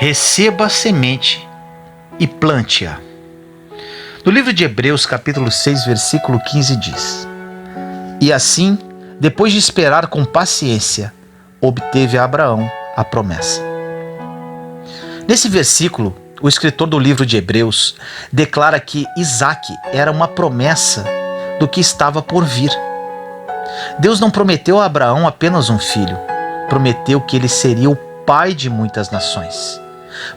receba a semente e plante-a. No livro de Hebreus, capítulo 6, versículo 15 diz: E assim, depois de esperar com paciência, obteve a Abraão a promessa. Nesse versículo, o escritor do livro de Hebreus declara que Isaque era uma promessa do que estava por vir. Deus não prometeu a Abraão apenas um filho, prometeu que ele seria o pai de muitas nações.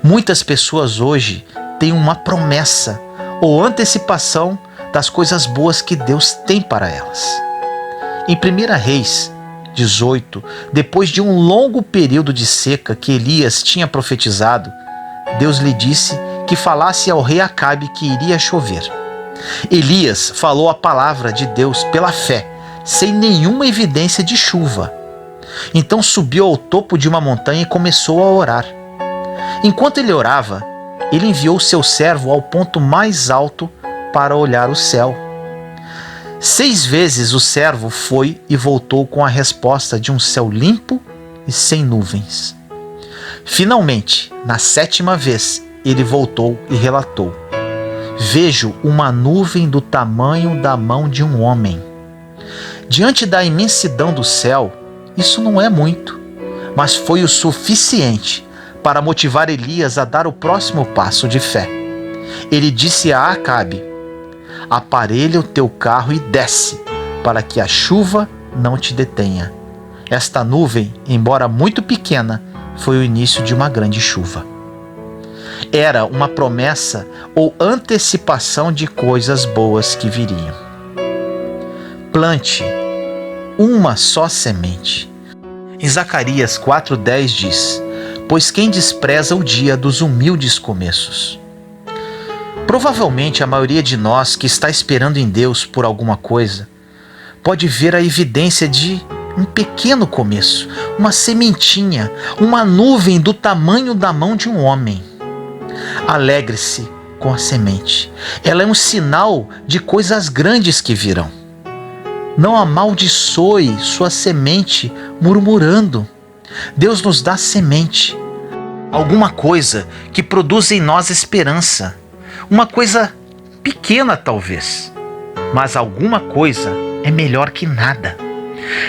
Muitas pessoas hoje têm uma promessa ou antecipação das coisas boas que Deus tem para elas. Em 1 Reis 18, depois de um longo período de seca que Elias tinha profetizado, Deus lhe disse que falasse ao rei Acabe que iria chover. Elias falou a palavra de Deus pela fé, sem nenhuma evidência de chuva. Então subiu ao topo de uma montanha e começou a orar. Enquanto ele orava, ele enviou seu servo ao ponto mais alto para olhar o céu. 6 vezes o servo foi e voltou com a resposta de um céu limpo e sem nuvens. Finalmente, na 7ª vez, ele voltou e relatou: Vejo uma nuvem do tamanho da mão de um homem. Diante da imensidão do céu, isso não é muito, mas foi o suficiente para motivar Elias a dar o próximo passo de fé. Ele disse a Acabe: Aparelha o teu carro e desce, para que a chuva não te detenha. Esta nuvem, embora muito pequena, foi o início de uma grande chuva. Era uma promessa ou antecipação de coisas boas que viriam. Plante uma só semente. Em Zacarias 4:10 diz: Pois quem despreza o dia dos humildes começos? Provavelmente a maioria de nós que está esperando em Deus por alguma coisa pode ver a evidência de um pequeno começo, uma sementinha, uma nuvem do tamanho da mão de um homem. Alegre-se com a semente. Ela é um sinal de coisas grandes que virão. Não amaldiçoe sua semente murmurando. Deus nos dá semente, alguma coisa que produz em nós esperança. Uma coisa pequena talvez, mas alguma coisa é melhor que nada.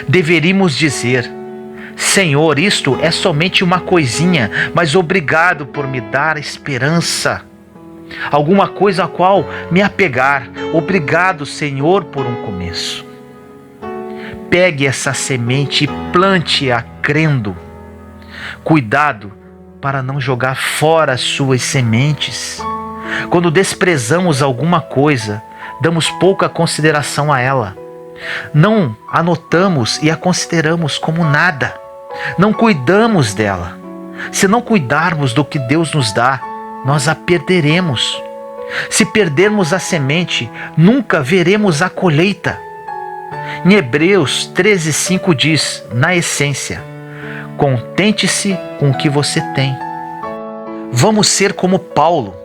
Deveríamos dizer: Senhor, isto é somente uma coisinha, mas obrigado por me dar esperança. Alguma coisa a qual me apegar. Obrigado, Senhor, por um começo. Pegue essa semente e plante-a crendo. Cuidado para não jogar fora as suas sementes. Quando desprezamos alguma coisa, damos pouca consideração a ela. Não anotamos e a consideramos como nada. Não cuidamos dela. Se não cuidarmos do que Deus nos dá, nós a perderemos. Se perdermos a semente, nunca veremos a colheita. Em Hebreus 13:5 diz, na essência: contente-se com o que você tem. Vamos ser como Paulo.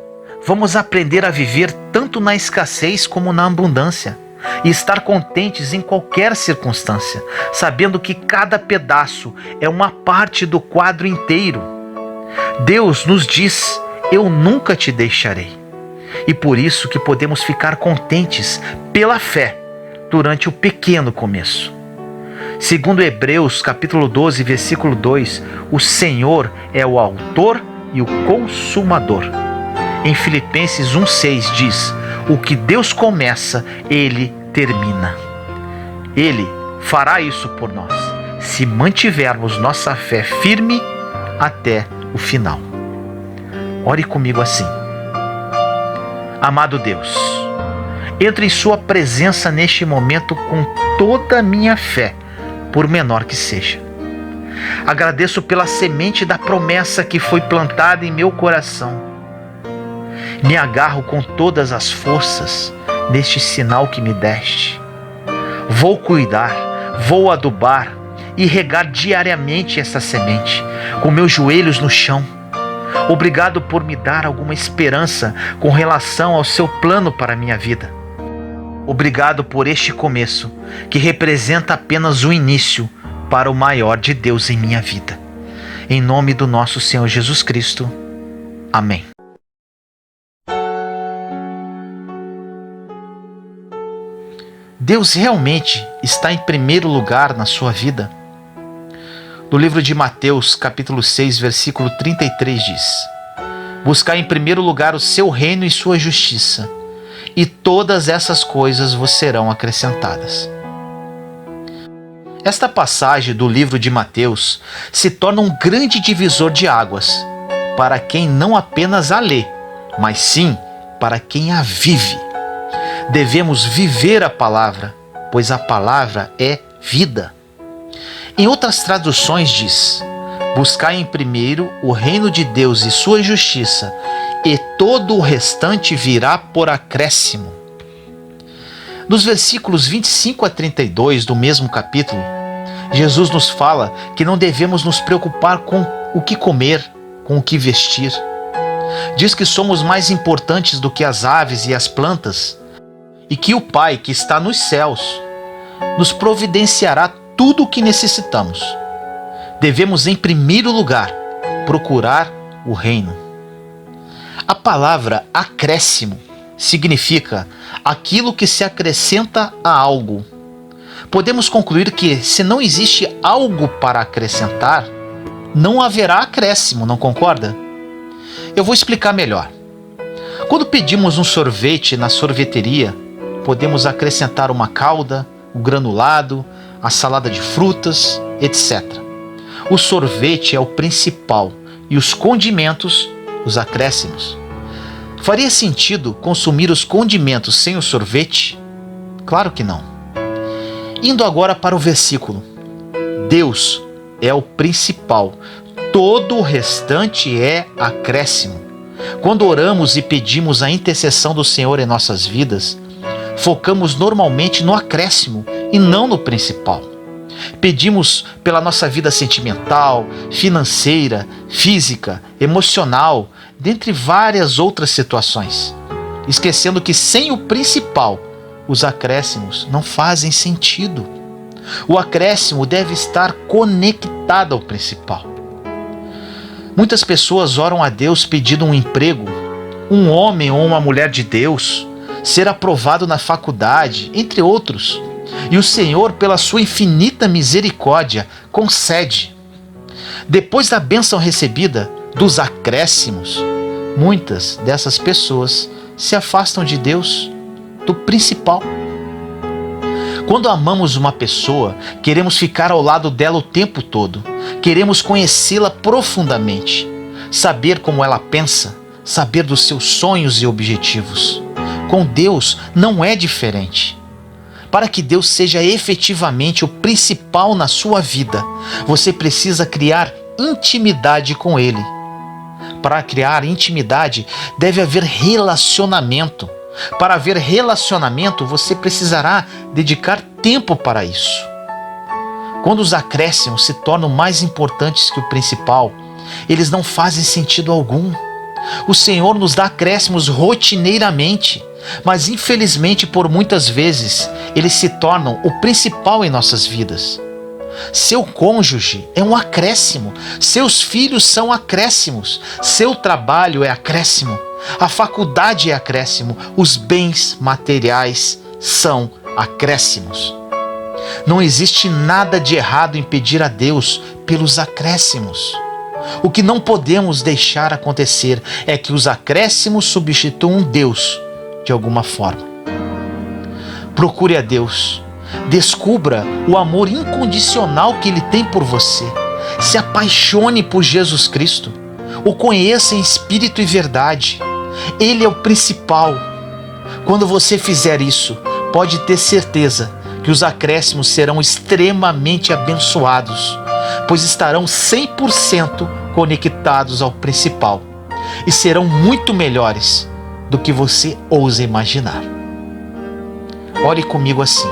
Vamos aprender a viver tanto na escassez como na abundância e estar contentes em qualquer circunstância, sabendo que cada pedaço é uma parte do quadro inteiro. Deus nos diz: eu nunca te deixarei. E por isso que podemos ficar contentes pela fé durante o pequeno começo. Segundo Hebreus capítulo 12, versículo 2, o Senhor é o autor e o consumador. Em Filipenses 1:6 diz: o que Deus começa, Ele termina. Ele fará isso por nós, se mantivermos nossa fé firme até o final. Ore comigo assim: amado Deus, entro em sua presença neste momento com toda a minha fé, por menor que seja. Agradeço pela semente da promessa que foi plantada em meu coração. Me agarro com todas as forças neste sinal que me deste. Vou cuidar, vou adubar e regar diariamente essa semente, com meus joelhos no chão. Obrigado por me dar alguma esperança com relação ao seu plano para a minha vida. Obrigado por este começo, que representa apenas o início para o maior de Deus em minha vida. Em nome do nosso Senhor Jesus Cristo. Amém. Deus realmente está em primeiro lugar na sua vida? No livro de Mateus, capítulo 6, versículo 33 diz: Buscai em primeiro lugar o seu reino e sua justiça, e todas essas coisas vos serão acrescentadas. Esta passagem do livro de Mateus se torna um grande divisor de águas para quem não apenas a lê, mas sim para quem a vive. Devemos viver a palavra, pois a palavra é vida. Em outras traduções diz: Buscai em primeiro o reino de Deus e sua justiça, e todo o restante virá por acréscimo. Nos versículos 25 a 32 do mesmo capítulo, Jesus nos fala que não devemos nos preocupar com o que comer, com o que vestir. Diz que somos mais importantes do que as aves e as plantas, e que o Pai que está nos céus nos providenciará tudo o que necessitamos. Devemos, em primeiro lugar, procurar o reino. A palavra acréscimo significa aquilo que se acrescenta a algo. Podemos concluir que, se não existe algo para acrescentar, não haverá acréscimo, não concorda? Eu vou explicar melhor. Quando pedimos um sorvete na sorveteria, podemos acrescentar uma calda, o granulado, a salada de frutas, etc. O sorvete é o principal e os condimentos, os acréscimos. Faria sentido consumir os condimentos sem o sorvete? Claro que não. Indo agora para o versículo: Deus é o principal, todo o restante é acréscimo. Quando oramos e pedimos a intercessão do Senhor em nossas vidas, focamos normalmente no acréscimo e não no principal. Pedimos pela nossa vida sentimental, financeira, física, emocional, dentre várias outras situações, esquecendo que sem o principal, os acréscimos não fazem sentido. O acréscimo deve estar conectado ao principal. Muitas pessoas oram a Deus pedindo um emprego, um homem ou uma mulher de Deus, ser aprovado na faculdade, entre outros. E o Senhor, pela sua infinita misericórdia, concede. Depois da bênção recebida, dos acréscimos, muitas dessas pessoas se afastam de Deus, do principal. Quando amamos uma pessoa, queremos ficar ao lado dela o tempo todo. Queremos conhecê-la profundamente, saber como ela pensa, saber dos seus sonhos e objetivos. Com Deus não é diferente. Para que Deus seja efetivamente o principal na sua vida, você precisa criar intimidade com Ele. Para criar intimidade, deve haver relacionamento. Para haver relacionamento, você precisará dedicar tempo para isso. Quando os acréscimos se tornam mais importantes que o principal, eles não fazem sentido algum. O Senhor nos dá acréscimos rotineiramente, mas infelizmente por muitas vezes eles se tornam o principal em nossas vidas. Seu cônjuge é um acréscimo, seus filhos são acréscimos, seu trabalho é acréscimo, a faculdade é acréscimo, os bens materiais são acréscimos. Não existe nada de errado em pedir a Deus pelos acréscimos. O que não podemos deixar acontecer é que os acréscimos substituam Deus de alguma forma. Procure a Deus. Descubra o amor incondicional que Ele tem por você. Se apaixone por Jesus Cristo. O conheça em espírito e verdade. Ele é o principal. Quando você fizer isso, pode ter certeza que os acréscimos serão extremamente abençoados, pois estarão 100% conectados ao principal e serão muito melhores do que você ousa imaginar. Ore comigo assim: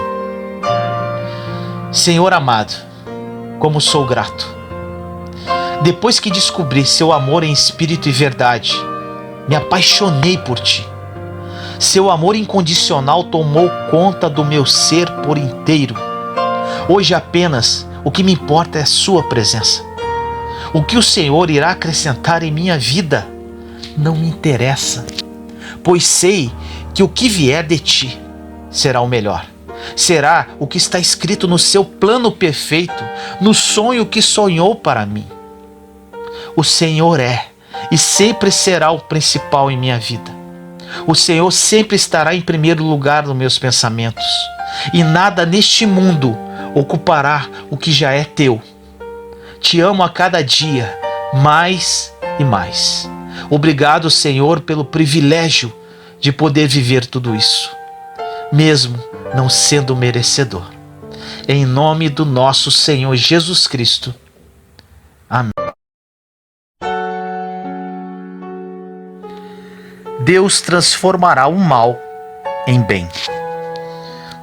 Senhor amado, como sou grato. Depois que descobri seu amor em espírito e verdade, me apaixonei por Ti. Seu amor incondicional tomou conta do meu ser por inteiro. Hoje apenas o que me importa é Sua presença. O que o Senhor irá acrescentar em minha vida? não me interessa, pois sei que o que vier de ti será o melhor. Será o que está escrito no seu plano perfeito, no sonho que sonhou para mim. O Senhor é e sempre será o principal em minha vida. O Senhor sempre estará em primeiro lugar nos meus pensamentos, e nada neste mundo ocupará o que já é teu. Te amo a cada dia, mais e mais. Obrigado, Senhor, pelo privilégio de poder viver tudo isso, mesmo não sendo merecedor. Em nome do nosso Senhor Jesus Cristo. Amém. Deus transformará o mal em bem.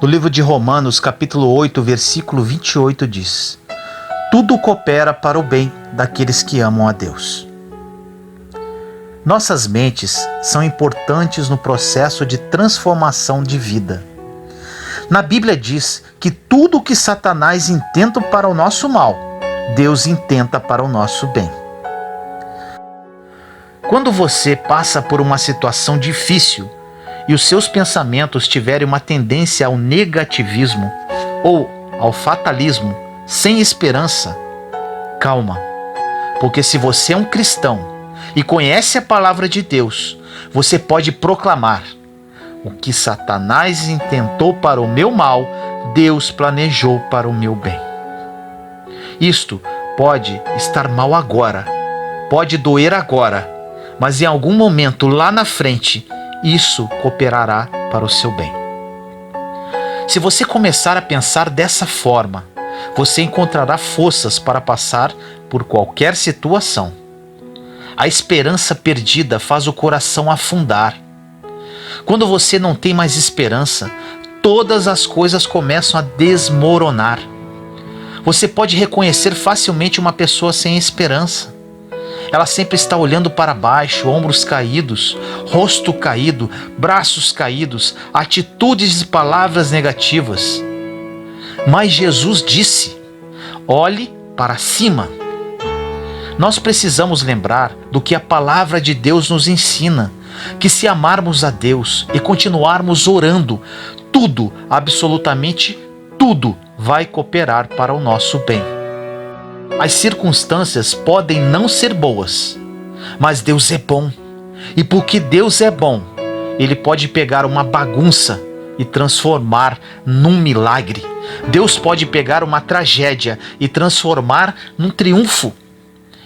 No livro de Romanos, capítulo 8, versículo 28 diz: tudo coopera para o bem daqueles que amam a Deus. Nossas mentes são importantes no processo de transformação de vida. Na Bíblia diz que tudo que Satanás intenta para o nosso mal, Deus intenta para o nosso bem. Quando você passa por uma situação difícil e os seus pensamentos tiverem uma tendência ao negativismo ou ao fatalismo, sem esperança, calma, porque se você é um cristão e conhece a palavra de Deus, você pode proclamar: o que Satanás intentou para o meu mal, Deus planejou para o meu bem. Isto pode estar mal agora, pode doer agora, mas em algum momento lá na frente, isso cooperará para o seu bem. Se você começar a pensar dessa forma, você encontrará forças para passar por qualquer situação. A esperança perdida faz o coração afundar. Quando você não tem mais esperança, todas as coisas começam a desmoronar. Você pode reconhecer facilmente uma pessoa sem esperança. Ela sempre está olhando para baixo, ombros caídos, rosto caído, braços caídos, atitudes e palavras negativas. Mas Jesus disse: olhe para cima. Nós precisamos lembrar do que a palavra de Deus nos ensina, que se amarmos a Deus e continuarmos orando, tudo, absolutamente tudo, vai cooperar para o nosso bem. As circunstâncias podem não ser boas, mas Deus é bom. E porque Deus é bom, Ele pode pegar uma bagunça e transformar num milagre. Deus pode pegar uma tragédia e transformar num triunfo.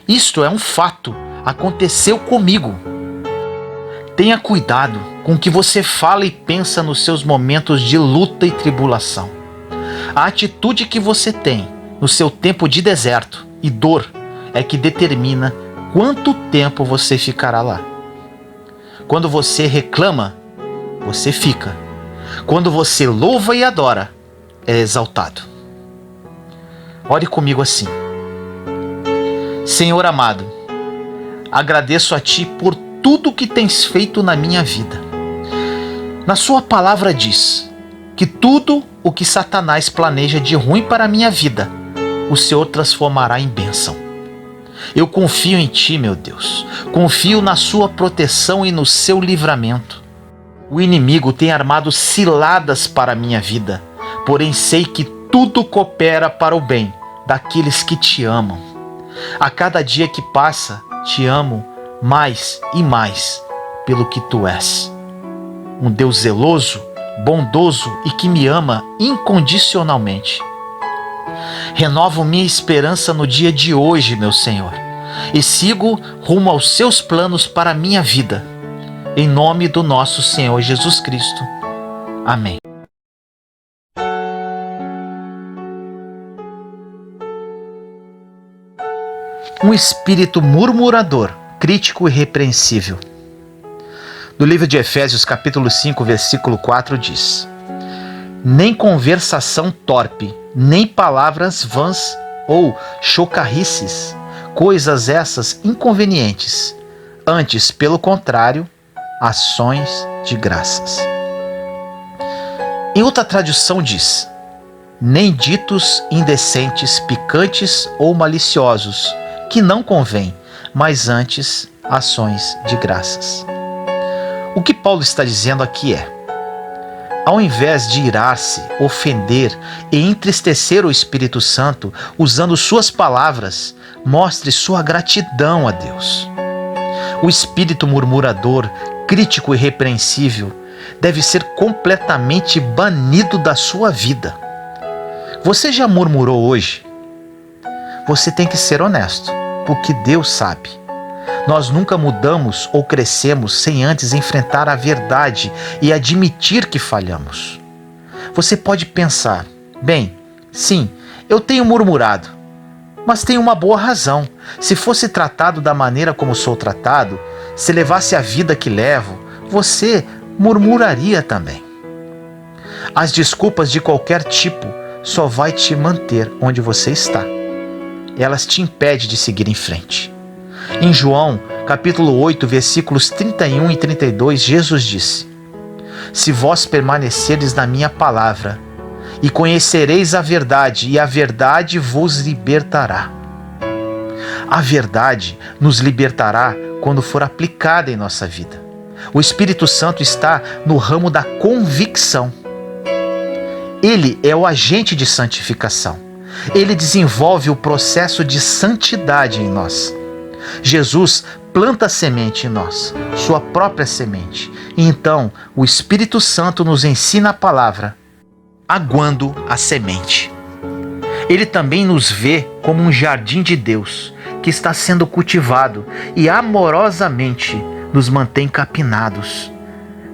Isto é um fato, aconteceu comigo. Tenha cuidado com o que você fala e pensa nos seus momentos de luta e tribulação. A atitude que você tem no seu tempo de deserto e dor é que determina quanto tempo você ficará lá. Quando você reclama, você fica. Quando você louva e adora, é exaltado. Ore comigo assim: Senhor amado, agradeço a Ti por tudo que tens feito na minha vida. Na Sua palavra diz que tudo o que Satanás planeja de ruim para a minha vida, o Senhor transformará em bênção. Eu confio em Ti, meu Deus. Confio na Sua proteção e no Seu livramento. O inimigo tem armado ciladas para a minha vida, porém sei que tudo coopera para o bem daqueles que Te amam. A cada dia que passa, Te amo mais e mais pelo que Tu és. Um Deus zeloso, bondoso e que me ama incondicionalmente. Renovo minha esperança no dia de hoje, meu Senhor, e sigo rumo aos Seus planos para a minha vida. Em nome do nosso Senhor Jesus Cristo. Amém. Um espírito murmurador, crítico e repreensível. No livro de Efésios, capítulo 5, versículo 4 diz: nem conversação torpe, nem palavras vãs ou chocarrices, coisas essas inconvenientes, antes, pelo contrário, ações de graças. Em outra tradução diz: nem ditos indecentes, picantes ou maliciosos, que não convém, mas antes ações de graças. O que Paulo está dizendo aqui é: ao invés de irar-se, ofender e entristecer o Espírito Santo usando suas palavras, mostre sua gratidão a Deus. O espírito murmurador, crítico e repreensível deve ser completamente banido da sua vida. Você já murmurou hoje? Você tem que ser honesto, porque Deus sabe. Nós nunca mudamos ou crescemos sem antes enfrentar a verdade e admitir que falhamos. Você pode pensar: bem, sim, eu tenho murmurado, mas tenho uma boa razão. Se fosse tratado da maneira como sou tratado, se levasse a vida que levo, você murmuraria também. As desculpas de qualquer tipo só vai te manter onde você está. Elas te impedem de seguir em frente. Em João, capítulo 8, versículos 31 e 32, Jesus disse: se vós permanecerdes na minha palavra, e conhecereis a verdade, e a verdade vos libertará. A verdade nos libertará quando for aplicada em nossa vida. O Espírito Santo está no ramo da convicção. Ele é o agente de santificação. Ele desenvolve o processo de santidade em nós. Jesus planta a semente em nós, sua própria semente. E então o Espírito Santo nos ensina a palavra, aguando a semente. Ele também nos vê como um jardim de Deus que está sendo cultivado e amorosamente nos mantém capinados.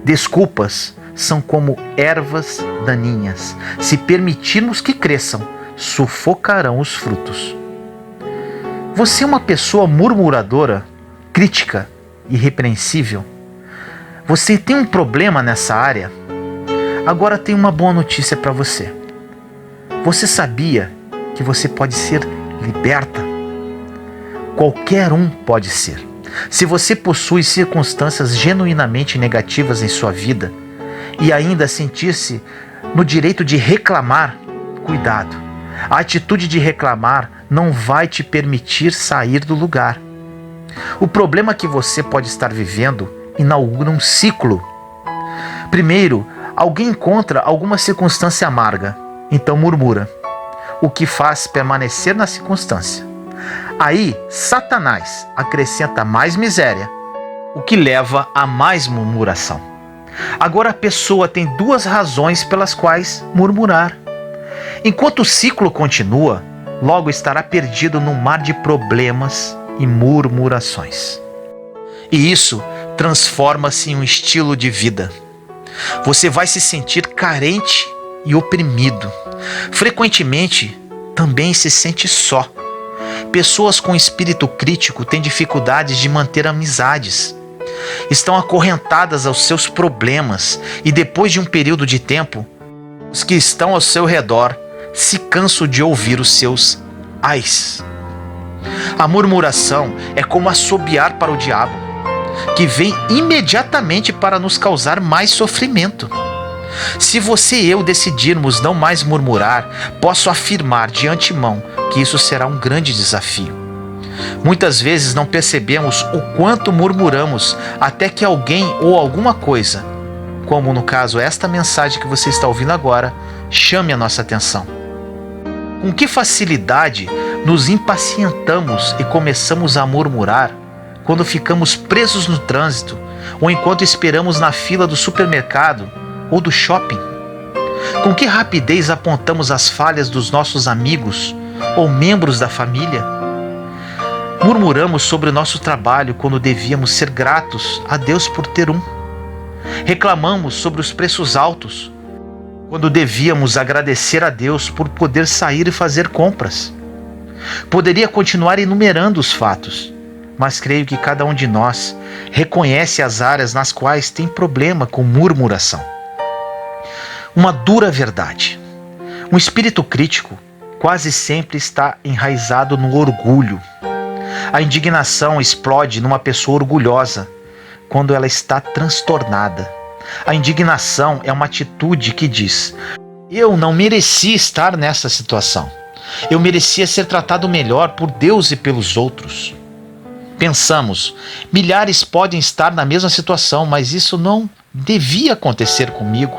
Desculpas são como ervas daninhas. Se permitirmos que cresçam, sufocarão os frutos. Você é uma pessoa murmuradora, crítica e irrepreensível? Você tem um problema nessa área? Agora tem uma boa notícia para você. Você sabia que você pode ser liberta? Qualquer um pode ser. Se você possui circunstâncias genuinamente negativas em sua vida e ainda sentir-se no direito de reclamar, cuidado. A atitude de reclamar não vai te permitir sair do lugar. O problema que você pode estar vivendo inaugura um ciclo. Primeiro, alguém encontra alguma circunstância amarga, então murmura, o que faz permanecer na circunstância. Aí, Satanás acrescenta mais miséria, o que leva a mais murmuração. Agora a pessoa tem duas razões pelas quais murmurar. Enquanto o ciclo continua, logo estará perdido num mar de problemas e murmurações. E isso transforma-se em um estilo de vida. Você vai se sentir carente e oprimido. Frequentemente, também se sente só. Pessoas com espírito crítico têm dificuldades de manter amizades. Estão acorrentadas aos seus problemas e depois de um período de tempo, os que estão ao seu redor se cansam de ouvir os seus ais. A murmuração é como assobiar para o diabo, que vem imediatamente para nos causar mais sofrimento. Se você e eu decidirmos não mais murmurar, posso afirmar de antemão que isso será um grande desafio. Muitas vezes não percebemos o quanto murmuramos até que alguém ou alguma coisa, como no caso esta mensagem que você está ouvindo agora, chame a nossa atenção. Com que facilidade nos impacientamos e começamos a murmurar quando ficamos presos no trânsito ou enquanto esperamos na fila do supermercado ou do shopping? Com que rapidez apontamos as falhas dos nossos amigos ou membros da família? Murmuramos sobre o nosso trabalho quando devíamos ser gratos a Deus por ter um. Reclamamos sobre os preços altos quando devíamos agradecer a Deus por poder sair e fazer compras. Poderia continuar enumerando os fatos, mas creio que cada um de nós reconhece as áreas nas quais tem problema com murmuração. Uma dura verdade. Um espírito crítico quase sempre está enraizado no orgulho. A indignação explode numa pessoa orgulhosa quando ela está transtornada. A indignação é uma atitude que diz: eu não merecia estar nessa situação. Eu merecia ser tratado melhor por Deus e pelos outros. Pensamos, milhares podem estar na mesma situação, mas isso não devia acontecer comigo.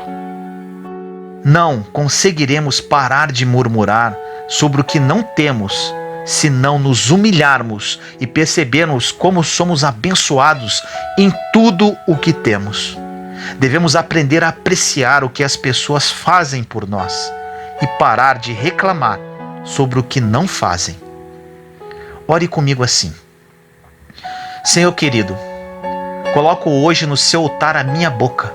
Não conseguiremos parar de murmurar sobre o que não temos se não nos humilharmos e percebermos como somos abençoados em tudo o que temos. Devemos aprender a apreciar o que as pessoas fazem por nós e parar de reclamar sobre o que não fazem. Ore comigo assim: Senhor querido, coloco hoje no seu altar a minha boca.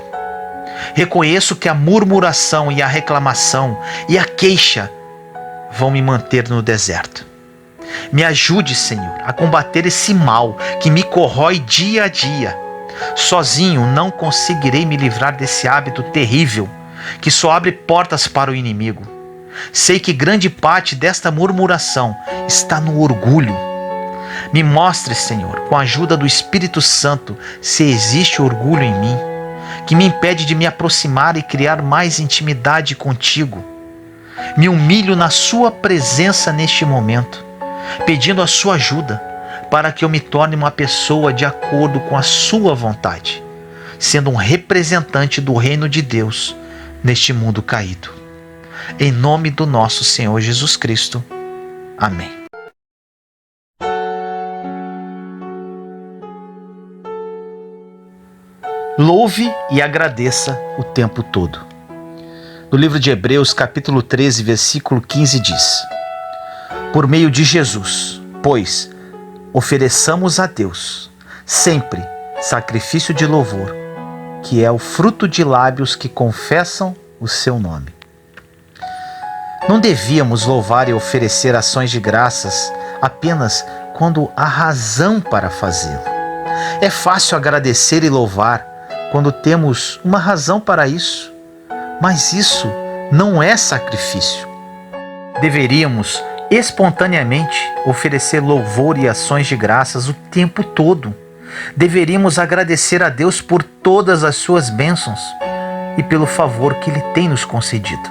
Reconheço que a murmuração e a reclamação e a queixa vão me manter no deserto. Me ajude, Senhor, a combater esse mal que me corrói dia a dia. Sozinho não conseguirei me livrar desse hábito terrível que só abre portas para o inimigo. Sei que grande parte desta murmuração está no orgulho. Me mostre, Senhor, com a ajuda do Espírito Santo, se existe orgulho em mim, que me impede de me aproximar e criar mais intimidade contigo. Me humilho na sua presença neste momento, pedindo a sua ajuda para que eu me torne uma pessoa de acordo com a sua vontade, sendo um representante do reino de Deus neste mundo caído. Em nome do nosso Senhor Jesus Cristo. Amém. Louve e agradeça o tempo todo. No livro de Hebreus, capítulo 13, versículo 15 diz: Por meio de Jesus, pois, ofereçamos a Deus sempre sacrifício de louvor, que é o fruto de lábios que confessam o seu nome. Não devíamos louvar e oferecer ações de graças apenas quando há razão para fazê-lo. É fácil agradecer e louvar quando temos uma razão para isso, mas isso não é sacrifício. Deveríamos espontaneamente oferecer louvor e ações de graças o tempo todo. Deveríamos agradecer a Deus por todas as suas bênçãos e pelo favor que Ele tem nos concedido.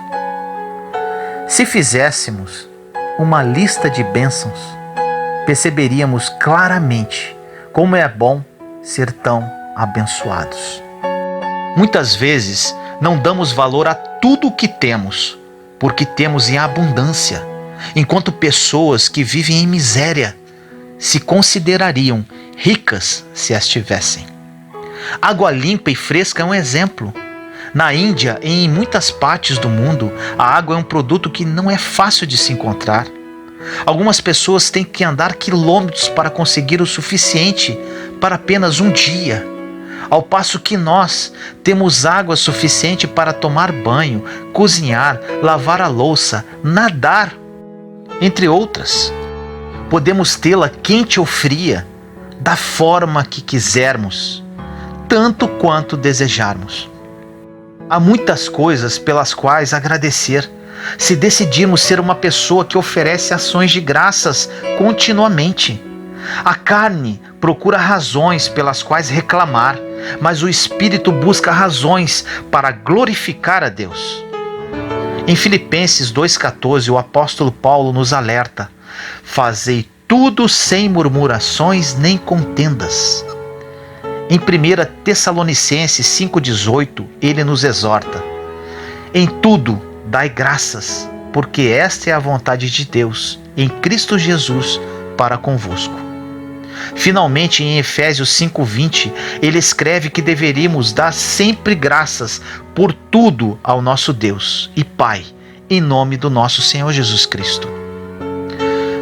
Se fizéssemos uma lista de bênçãos, perceberíamos claramente como é bom ser tão abençoados. Muitas vezes não damos valor a tudo o que temos, porque temos em abundância, enquanto pessoas que vivem em miséria se considerariam ricas se as tivessem. Água limpa e fresca é um exemplo. Na Índia e em muitas partes do mundo, a água é um produto que não é fácil de se encontrar. Algumas pessoas têm que andar quilômetros para conseguir o suficiente para apenas um dia, ao passo que nós temos água suficiente para tomar banho, cozinhar, lavar a louça, nadar, entre outras. Podemos tê-la quente ou fria, da forma que quisermos, tanto quanto desejarmos. Há muitas coisas pelas quais agradecer, se decidirmos ser uma pessoa que oferece ações de graças continuamente. A carne procura razões pelas quais reclamar, mas o Espírito busca razões para glorificar a Deus. Em Filipenses 2,14, o apóstolo Paulo nos alerta: fazei tudo sem murmurações nem contendas. Em 1 Tessalonicenses 5,18, ele nos exorta: em tudo dai graças, porque esta é a vontade de Deus em Cristo Jesus para convosco. Finalmente, em Efésios 5,20, ele escreve que deveríamos dar sempre graças por tudo ao nosso Deus e Pai, em nome do nosso Senhor Jesus Cristo.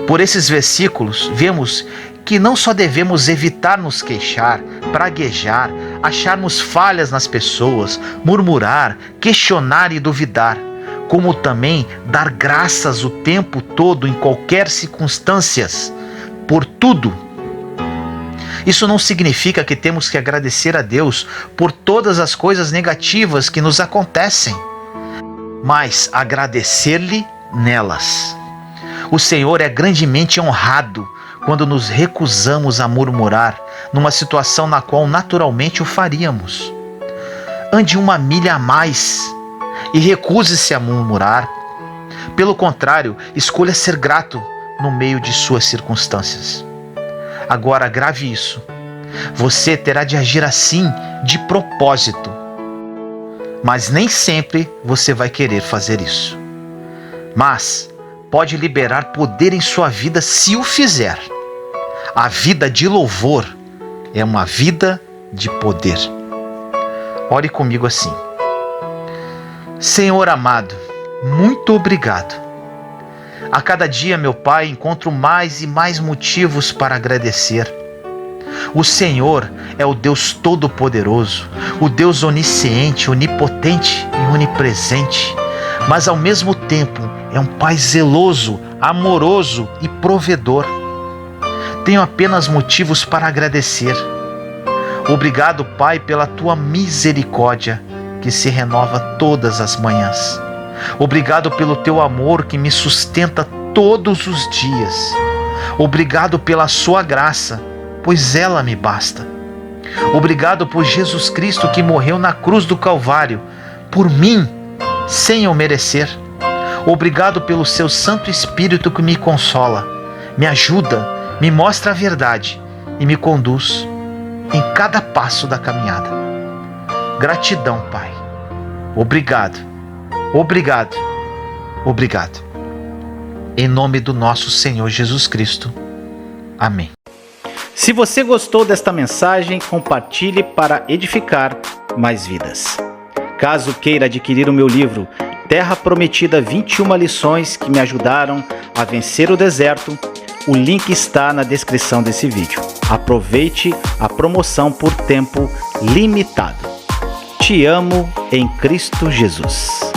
Por esses versículos, vemos que não só devemos evitar nos queixar, praguejar, acharmos falhas nas pessoas, murmurar, questionar e duvidar, como também dar graças o tempo todo em qualquer circunstâncias, por tudo. Isso não significa que temos que agradecer a Deus por todas as coisas negativas que nos acontecem, mas agradecer-lhe nelas. O Senhor é grandemente honrado quando nos recusamos a murmurar numa situação na qual naturalmente o faríamos. Ande uma milha a mais e recuse-se a murmurar. Pelo contrário, escolha ser grato no meio de suas circunstâncias. Agora, grave isso. Você terá de agir assim de propósito, mas nem sempre você vai querer fazer isso. Mas pode liberar poder em sua vida se o fizer. A vida de louvor é uma vida de poder. Ore comigo assim: Senhor amado, muito obrigado. A cada dia, meu Pai, encontro mais e mais motivos para agradecer. O Senhor é o Deus Todo-Poderoso, o Deus onisciente, onipotente e onipresente, mas ao mesmo tempo é um Pai zeloso, amoroso e provedor. Tenho apenas motivos para agradecer. Obrigado, Pai, pela Tua misericórdia, que se renova todas as manhãs. Obrigado pelo Teu amor que me sustenta todos os dias. Obrigado pela Sua graça, pois ela me basta. Obrigado por Jesus Cristo que morreu na cruz do Calvário, por mim, sem eu merecer. Obrigado pelo Seu Santo Espírito que me consola, me ajuda, me mostra a verdade e me conduz em cada passo da caminhada. Gratidão, Pai. Obrigado, obrigado, obrigado. Em nome do nosso Senhor Jesus Cristo. Amém. Se você gostou desta mensagem, compartilhe para edificar mais vidas. Caso queira adquirir o meu livro Terra Prometida, 21 lições que me ajudaram a vencer o deserto, o link está na descrição desse vídeo. Aproveite a promoção por tempo limitado. Te amo em Cristo Jesus.